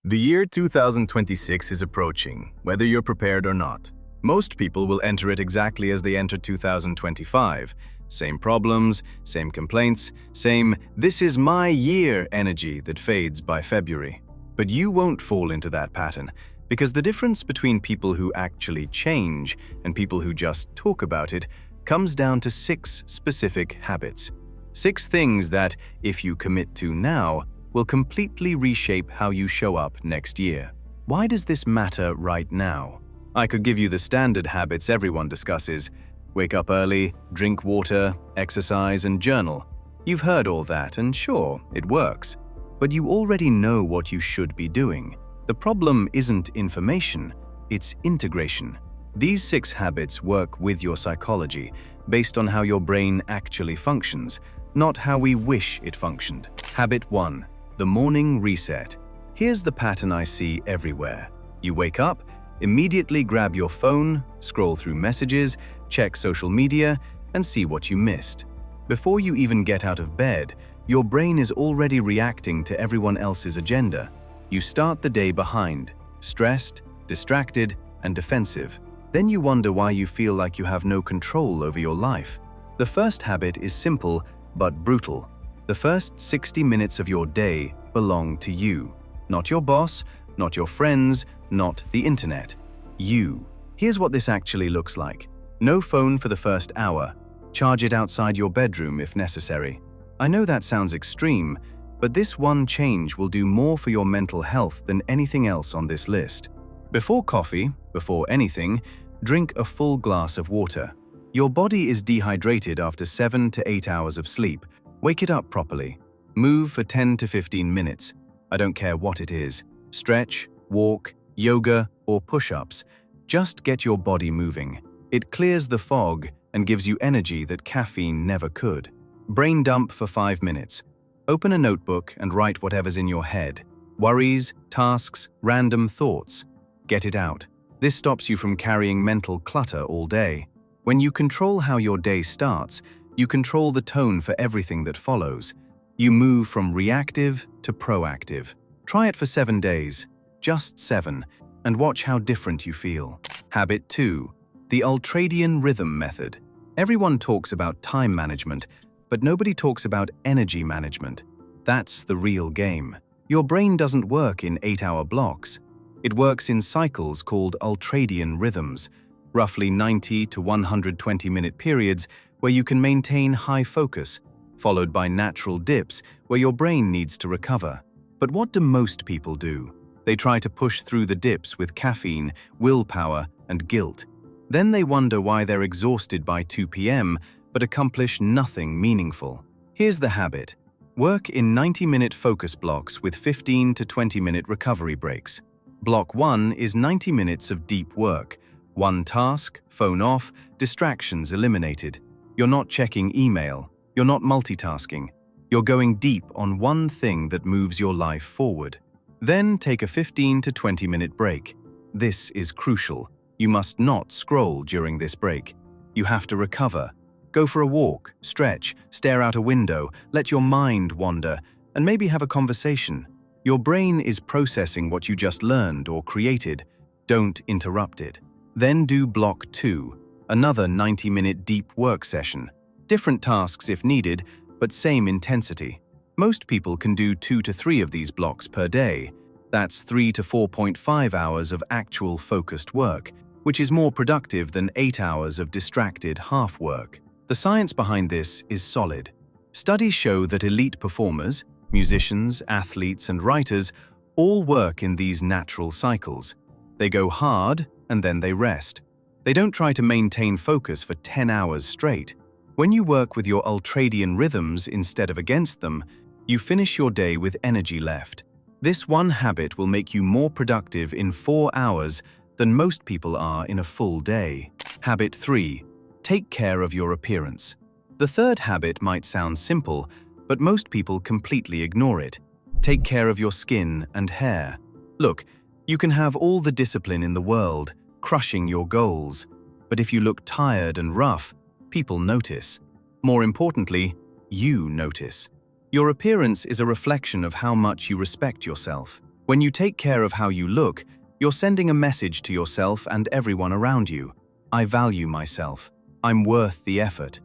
The year 2026 is approaching, whether you're prepared or not. Most people will enter it exactly as they entered 2025. Same problems, same complaints, same "this is my year" energy that fades by February. But you won't fall into that pattern, because the difference between people who actually change and people who just talk about it comes down to 6 specific habits. 6 things that, if you commit to now, will completely reshape how you show up next year. Why does this matter right now? I could give you the standard habits everyone discusses: wake up early, drink water, exercise, and journal. You've heard all that, and sure, it works. But you already know what you should be doing. The problem isn't information, it's integration. These 6 habits work with your psychology, based on how your brain actually functions, not how we wish it functioned. Habit 1. The morning reset. Here's the pattern I see everywhere. You wake up, immediately grab your phone, scroll through messages, check social media, and see what you missed. Before you even get out of bed, your brain is already reacting to everyone else's agenda. You start the day behind, stressed, distracted, and defensive. Then you wonder why you feel like you have no control over your life. The first habit is simple but brutal. The first 60 minutes of your day belong to you. Not your boss, not your friends, not the internet. You. Here's what this actually looks like. No phone for the first hour. Charge it outside your bedroom if necessary. I know that sounds extreme, but this one change will do more for your mental health than anything else on this list. Before coffee, before anything, drink a full glass of water. Your body is dehydrated after 7 to 8 hours of sleep. Wake it up properly. Move for 10 to 15 minutes. I don't care what it is. Stretch, walk, yoga, or push-ups. Just get your body moving. It clears the fog and gives you energy that caffeine never could. Brain dump for 5 minutes. Open a notebook and write whatever's in your head. Worries, tasks, random thoughts. Get it out. This stops you from carrying mental clutter all day. When you control how your day starts, you control the tone for everything that follows. You move from reactive to proactive. Try it for 7 days, just 7, and watch how different you feel. Habit 2. The Ultradian rhythm method. Everyone talks about time management, but nobody talks about energy management. That's the real game. Your brain doesn't work in 8-hour blocks. It works in cycles called Ultradian rhythms, roughly 90 to 120-minute periods where you can maintain high focus, followed by natural dips where your brain needs to recover. But what do most people do? They try to push through the dips with caffeine, willpower, and guilt. Then they wonder why they're exhausted by 2 p.m. but accomplish nothing meaningful. Here's the habit. Work in 90-minute focus blocks with 15 to 20-minute recovery breaks. Block 1 is 90 minutes of deep work. One task, phone off, distractions eliminated. You're not checking email. You're not multitasking. You're going deep on one thing that moves your life forward. Then take a 15 to 20-minute break. This is crucial. You must not scroll during this break. You have to recover. Go for a walk, stretch, stare out a window, let your mind wander, and maybe have a conversation. Your brain is processing what you just learned or created. Don't interrupt it. Then do block 2, another 90-minute deep work session. Different tasks if needed, but same intensity. Most people can do 2 to 3 of these blocks per day. That's 3 to 4.5 hours of actual focused work, which is more productive than 8 hours of distracted half work. The science behind this is solid. Studies show that elite performers, musicians, athletes, and writers all work in these natural cycles. They go hard and then they rest. They don't try to maintain focus for 10 hours straight. When you work with your Ultradian rhythms instead of against them, you finish your day with energy left. This one habit will make you more productive in 4 hours than most people are in a full day. Habit 3. Take care of your appearance. The third habit might sound simple, but most people completely ignore it. Take care of your skin and hair. Look, you can have all the discipline in the world, crushing your goals, but if you look tired and rough, people notice. More importantly, you notice. Your appearance is a reflection of how much you respect yourself. When you take care of how you look, you're sending a message to yourself and everyone around you. I value myself. I'm worth the effort.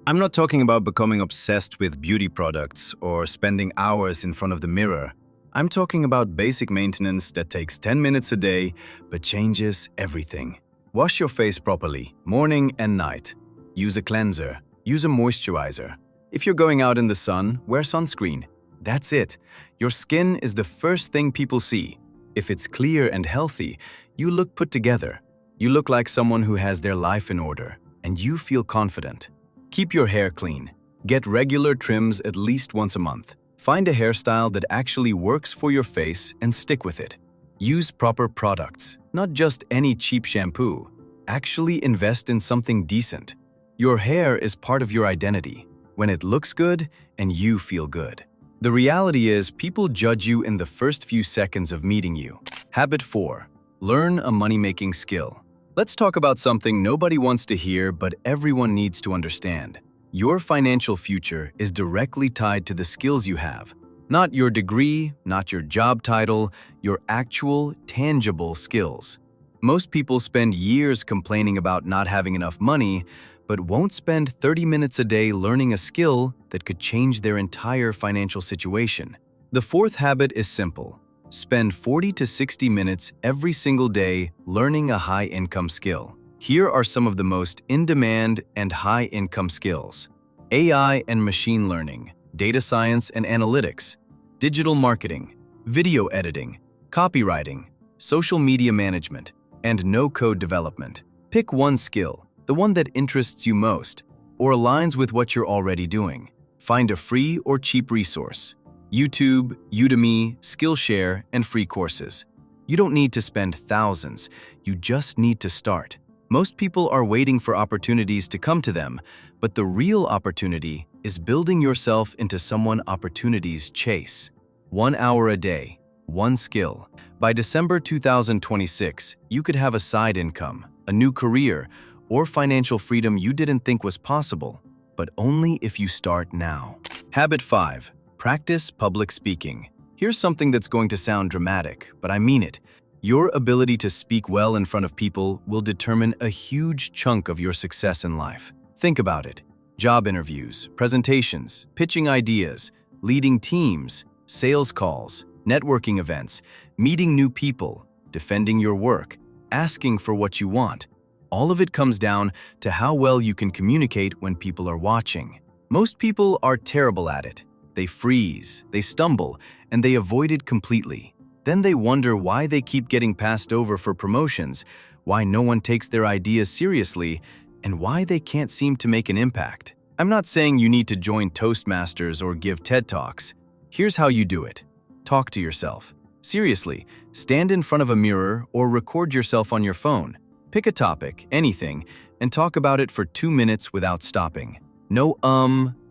I'm not talking about becoming obsessed with beauty products or spending hours in front of the mirror. I'm talking about basic maintenance that takes 10 minutes a day but changes everything. Wash your face properly, morning and night. Use a cleanser. Use a moisturizer. If you're going out in the sun, wear sunscreen. That's it. Your skin is the first thing people see. If it's clear and healthy, you look put together. You look like someone who has their life in order, and you feel confident. Keep your hair clean. Get regular trims at least once a month. Find a hairstyle that actually works for your face and stick with it. Use proper products, not just any cheap shampoo. Actually invest in something decent. Your hair is part of your identity, when it looks good and you feel good. The reality is, people judge you in the first few seconds of meeting you. Habit 4. Learn a money-making skill. Let's talk about something nobody wants to hear but everyone needs to understand. Your financial future is directly tied to the skills you have. Not your degree, not your job title, your actual, tangible skills. Most people spend years complaining about not having enough money, but won't spend 30 minutes a day learning a skill that could change their entire financial situation. The fourth habit is simple. Spend 40 to 60 minutes every single day learning a high-income skill. Here are some of the most in-demand and high-income skills: AI and machine learning, data science and analytics, digital marketing, video editing, copywriting, social media management, and no-code development. Pick one skill, the one that interests you most, or aligns with what you're already doing. Find a free or cheap resource. YouTube, Udemy, Skillshare, and free courses. You don't need to spend thousands, you just need to start. Most people are waiting for opportunities to come to them, but the real opportunity is building yourself into someone opportunities chase. 1 hour a day, one skill. By December 2026, you could have a side income, a new career, or financial freedom you didn't think was possible, but only if you start now. Habit 5. Practice public speaking. Here's something that's going to sound dramatic, but I mean it. Your ability to speak well in front of people will determine a huge chunk of your success in life. Think about it. Job interviews, presentations, pitching ideas, leading teams, sales calls, networking events, meeting new people, defending your work, asking for what you want. All of it comes down to how well you can communicate when people are watching. Most people are terrible at it. They freeze, they stumble, and they avoid it completely. Then they wonder why they keep getting passed over for promotions, why no one takes their ideas seriously, and why they can't seem to make an impact. I'm not saying you need to join Toastmasters or give TED Talks. Here's how you do it. Talk to yourself. Seriously, stand in front of a mirror or record yourself on your phone. Pick a topic, anything, and talk about it for 2 minutes without stopping. No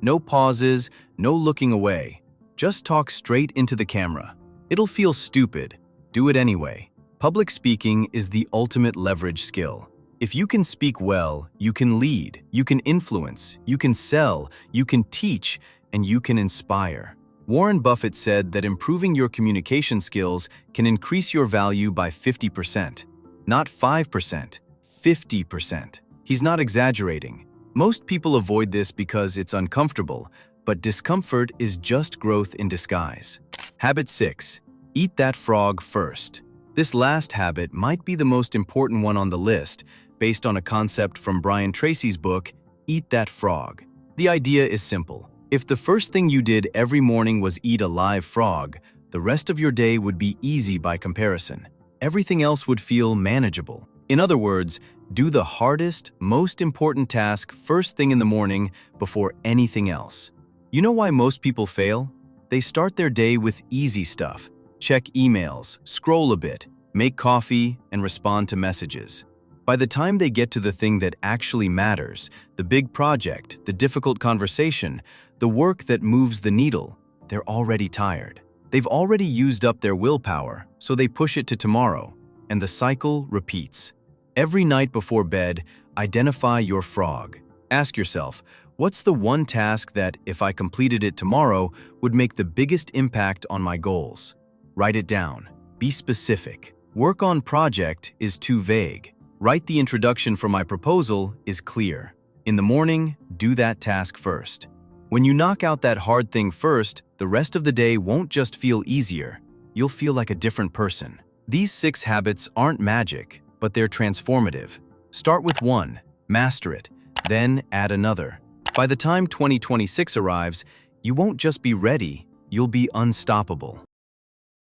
no pauses, no looking away. Just talk straight into the camera. It'll feel stupid. Do it anyway. Public speaking is the ultimate leverage skill. If you can speak well, you can lead, you can influence, you can sell, you can teach, and you can inspire. Warren Buffett said that improving your communication skills can increase your value by 50%. Not 5%, 50%. He's not exaggerating. Most people avoid this because it's uncomfortable, but discomfort is just growth in disguise. Habit 6. Eat that frog first. This last habit might be the most important one on the list, based on a concept from Brian Tracy's book, Eat That Frog. The idea is simple. If the first thing you did every morning was eat a live frog, the rest of your day would be easy by comparison. Everything else would feel manageable. In other words, do the hardest, most important task first thing in the morning before anything else. You know why most people fail? They start their day with easy stuff. Check emails, scroll a bit, make coffee, and respond to messages. By the time they get to the thing that actually matters, the big project, the difficult conversation, the work that moves the needle, they're already tired. They've already used up their willpower, so they push it to tomorrow, and the cycle repeats. Every night before bed, identify your frog. Ask yourself, what's the one task that, if I completed it tomorrow, would make the biggest impact on my goals? Write it down. Be specific. Work on project is too vague. Write the introduction for my proposal is clear. In the morning, do that task first. When you knock out that hard thing first, the rest of the day won't just feel easier. You'll feel like a different person. These 6 habits aren't magic, but they're transformative. Start with one, master it, then add another. By the time 2026 arrives, you won't just be ready, you'll be unstoppable.